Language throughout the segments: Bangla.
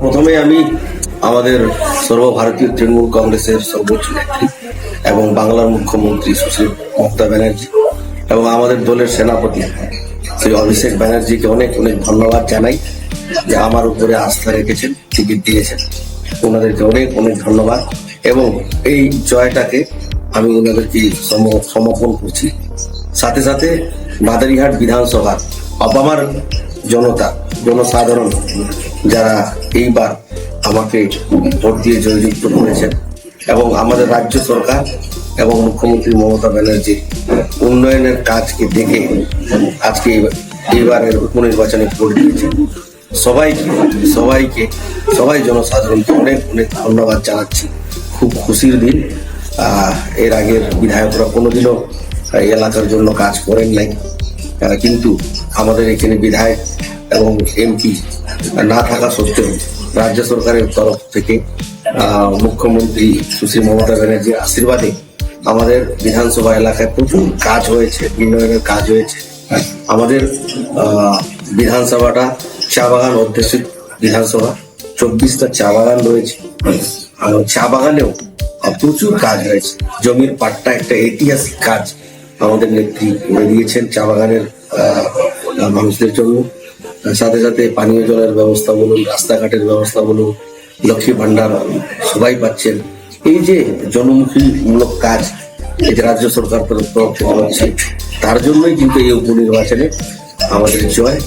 প্রথমে আমি আমাদের সর্বভারতীয় তৃণমূল কংগ্রেসের সর্বোচ্চ নেত্রী এবং বাংলার মুখ্যমন্ত্রী সুশ্রী মমতা ব্যানার্জি এবং আমাদের দলের সেনাপতি শ্রী অভিষেক ব্যানার্জিকে অনেক অনেক ধন্যবাদ জানাই যে আমার উপরে আস্থা রেখেছেন, টিকিট দিয়েছেন। ওনাদেরকে অনেক অনেক ধন্যবাদ এবং এই জয়টাকে আমি ওনাদেরকে সমর্পণ করছি। সাথে সাথে মাদারিহাট বিধানসভার আপামার জনসাধারণ যারা এইবার আমাকে ভোট দিয়ে জয়যুক্ত করেছেন এবং আমাদের রাজ্য সরকার এবং মুখ্যমন্ত্রী মমতা ব্যানার্জির উন্নয়নের কাজকে দেখে আজকে এইবারের উপনির্বাচনে ভোট দিয়েছে। সবাই জনসাধারণকে অনেক অনেক ধন্যবাদ জানাচ্ছি। খুব খুশির দিন। এর আগের বিধায়করা কোনোদিনও এই এলাকার জন্য কাজ করেন নাই, কিন্তু আমাদের এখানে বিধায়ক এবং এমপি না থাকা সত্ত্বেও রাজ্য সরকারের তরফ থেকে মুখ্যমন্ত্রী সুশ্রী মমতা ব্যানার্জির আশীর্বাদে আমাদের বিধানসভা এলাকায় প্রচুর কাজ হয়েছে, উন্নয়নের কাজ হয়েছে। আমাদের বিধানসভাটা চা বাগান অধ্যুষিত বিধানসভা, 24টা চা বাগান রয়েছে। আর চা বাগানেও প্রচুর কাজ হয়েছে। জমির পাট্টা একটা ঐতিহাসিক কাজ আমাদের নেত্রী করে দিয়েছেন চা বাগানের মানুষদের জন্য। সাথে সাথে পানীয় জলের ব্যবস্থা বলুন, রাস্তাঘাটের ব্যবস্থা বলুন, লক্ষ্মী ভান্ডার সবাই পাচ্ছেন। এই যে জনমুখীমূলক কাজ এই যে রাজ্য সরকার তরফ থেকে হচ্ছে, তার জন্যই কিন্তু এই উপনির্বাচনে আমাদের জয়।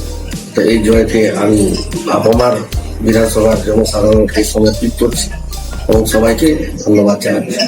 তো এই জয়কে আমি আপামার বিধানসভার জনসাধারণকে সমর্পিত করছি এবং সবাইকে ধন্যবাদ জানাচ্ছি।